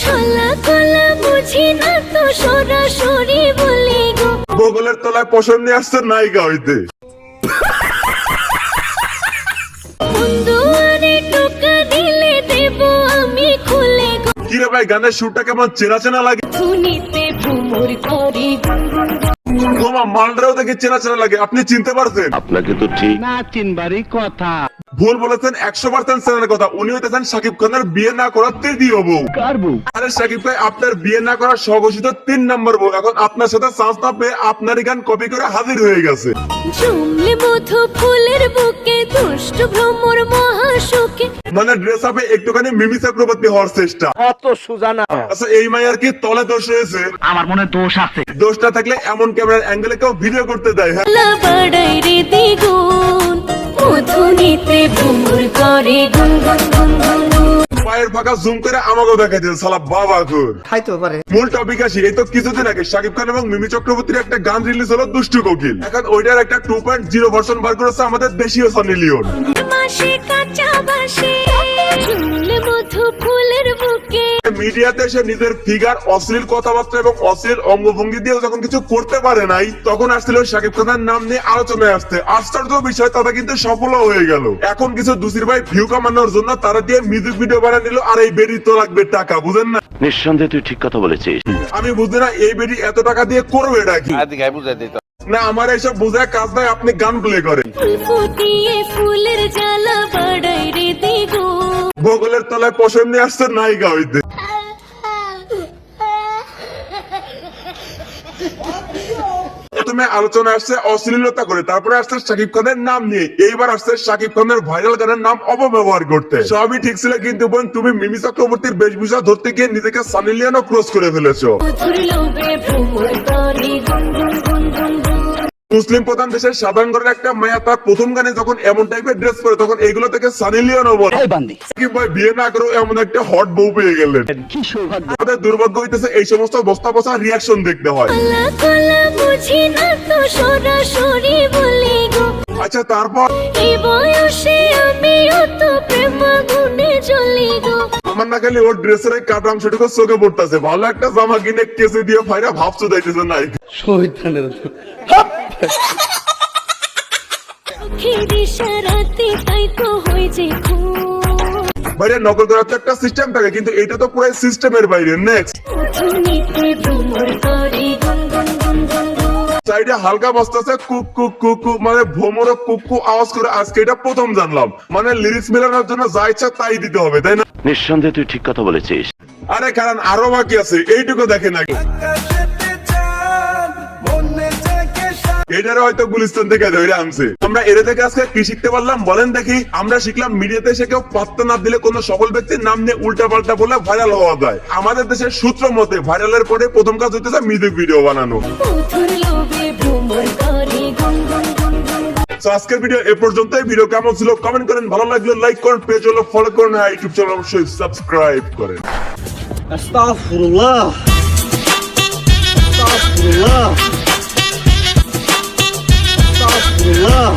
ছলা কলা বুঝি না তো সরাসরি বলি গো। বগলের তলায় পশম নিয়ে আসছে নায়িকা হইতে। বন্ধু আরে টোকা দিলে দেব আমি খুলে গো। কিরে ভাই গানের সুরটা কেমন চেনা চেনা লাগে? ধুনিতে ভ্রমর করি তোমার মালটাও দেখে চেনা চেনা লাগে, আপনি চিনতে পারছেন? আপনাকে তো ঠিক না চিনবারই কথা। ভুল বলেছেন 100% চেনার কথা। উনি হইতেছেন শাকিব খানের বিয়ে না করার তৃতীয় বউ। কার বউ? আরে শাকিব ভাই, আপনার বিয়ে না করার স্বঘোষিত 3 নম্বর বউ এখন আপনার সাথে চান্স না পেয়ে আপনারই গান কপি করে হাজির হয়ে গেছে। জমলে মধু ফুলের বুকে দুষ্ট ভ্রমর মহাসুখে। মানে ড্রেস আপে একটুখানি মিমি চক্রবর্তী হওয়ার চেষ্টা। অত সুজানা আচ্ছা এই মাইয়ার কি তলে দোষ হয়েছে? আমার মনে দোষ আছে। দোষটা থাকলে এমন ক্যামেরার অ্যাঙ্গেলে কেউ ভিডিও করতে দেয়? হ্যাঁ, বাড়াই রে দ্বিগুণ মধুনিতে ভ্রমর করে গুন গুন গুন গুন গুন। পায়ের ফাঁকা জুম করে আমাকেও দেখাইছে সালা বাবা ঘুর। খাইতে পারে। মূল টপিক আসি। এই তো কিছুদিন আগে শাকিব খান এবং মিমি চক্রবর্তীর একটা গান রিলিজ হলো দুষ্টু কোকিল। এখন ওইটার একটা 2.0 ভার্সন বার করেছে আমাদের দেশীয় সানি লিওন। মাসে কাঁচা বাসে জমলে মধু ফুলের বুকে। মিডিয়াতে এসে নিজের ফিগার, অশ্লীল কথাবার্তা এবং অশ্লীল অঙ্গভঙ্গি দিয়ে যখন কিছু করতে পারে নাই, তখন আসছিল শাকিব খানের নাম নিয়ে আলোচনায় আসতে। আশ্চর্য বিষয়, তারা কিন্তু সফল হয়ে গেল। এখন কিছু দুসির ভাই ভিউ কামানোর জন্য তারা দিয়ে মিউজিক ভিডিও বানিয়ে নিল, আর এই বেরি তো লাগবে টাকা, বুঝেন না? নিঃসন্দেহে তুই ঠিক কথা বলেছিস। আমি বুঝি না এই বেরি এত টাকা দিয়ে করবে এটা কি? না আমার এইসব বোঝায় কাজ নাই, আপনি গান প্লে করেন। ফুল ফুটিয়ে ফুলের জ্বালা বাড়াই রে দ্বিগুণ। বগলের তলায় পশম নিয়ে আসছে নায়িকা হইতে। প্রথমে আলোচনা আসছে অশ্লীলতা করে, তারপরে আসছে শাকিব খানের নাম নিয়ে, এইবার আসছে শাকিব খানের ভাইরাল গানের নাম অপব্যবহার করতে। সবই ঠিক ছিল, কিন্তু বোন তুমি মিমি চক্রবর্তীর বেশভূষা ধরতে গিয়ে নিজেকে সানি লিওনও ক্রস করে ফেলেছো। মধুর লোভে ভ্রমর করে গুন গুন গুন গুন গুন। মুসলিম প্রধান দেশের সাধারণ ঘরের একটা মায়া তার প্রথম গানে যখন এমন টাইপের ড্রেস পরে, তখন এগুলো থেকে সানি লিওনও বলে এই বান্দি শাকিব ভাই বিয়ে না করেও এমন একটা হট বউ পেয়ে গেলেন। কি সৌভাগ্য। আমাদের দুর্ভাগ্য হইতেছে এই সমস্ত বস্তা বস্তা রিয়াকশন দেখতে হয়। ছলা কলা বুঝি না তো সরাসরি বলি গো। আচ্ছা তারপর এই বয়সে আমিও তো প্রেম গুনে জ্বলি গো। আমার না খালি ওর ড্রেসের এই কাটা অংশটুকু চোখে পড়তেছে, ভালো একটা জামা কিনে কেসে দিয়ে ফাইরা ভাবছো যাইতেছে নাই। চোখের ইশারাতে তাই তো হয়ে যে খুন। বাইরে নকল করার তো একটা সিস্টেম থাকে, কিন্তু এটা তো পুরো সিস্টেমের বাইরে। নেক্সট মধুনিতে ভ্রমর করে গুন গুন গুন গুন গুন। সাইডে হালকা বসতেছে কুক কুক কুক কুক, মানে ভোমর কুক কুক আওয়াজ করে। আজকে এটা প্রথম জানলাম, মানে লিরিক্স মেলানোর জন্য যা ইচ্ছা তাই দিতে হবে, তাই না? নিঃসন্দেহে তুই ঠিক কথা বলেছিস। আরে কারণ আরো বাকি আছে, এইটুকু দেখে নাকি এটারে হয়তো গুলিস্তান থেকে ধরে আনছে। আমরা এর থেকে আজকে কি শিখতে পারলাম বলেন দেখি? আমরা শিখলাম মিডিয়াতে এসে কেউ পাত্তা না দিলে কোনো সফল ব্যক্তির নাম নিয়ে উল্টা পাল্টা বলে ভাইরাল হওয়া যায়। আমাদের দেশের সূত্র মতে ভাইরালের পরে প্রথম কাজ হইতেছে মিউজিক ভিডিও বানানো। মধুর লোভে ভ্রমর করে গুন গুন গুন গুন। তো আজকের ভিডিও এ পর্যন্তই। ভিডিও কেমন ছিল কমেন্ট করেন, ভালো লাগলে লাইক করেন, পেজ হলো ফলো করেন, আর ইউটিউব চ্যানেল অবশ্যই সাবস্ক্রাইব করেন। আস্তাগফিরুল্লাহ আস্তাগফিরুল্লাহ আস্তাগফিরুল্লাহ।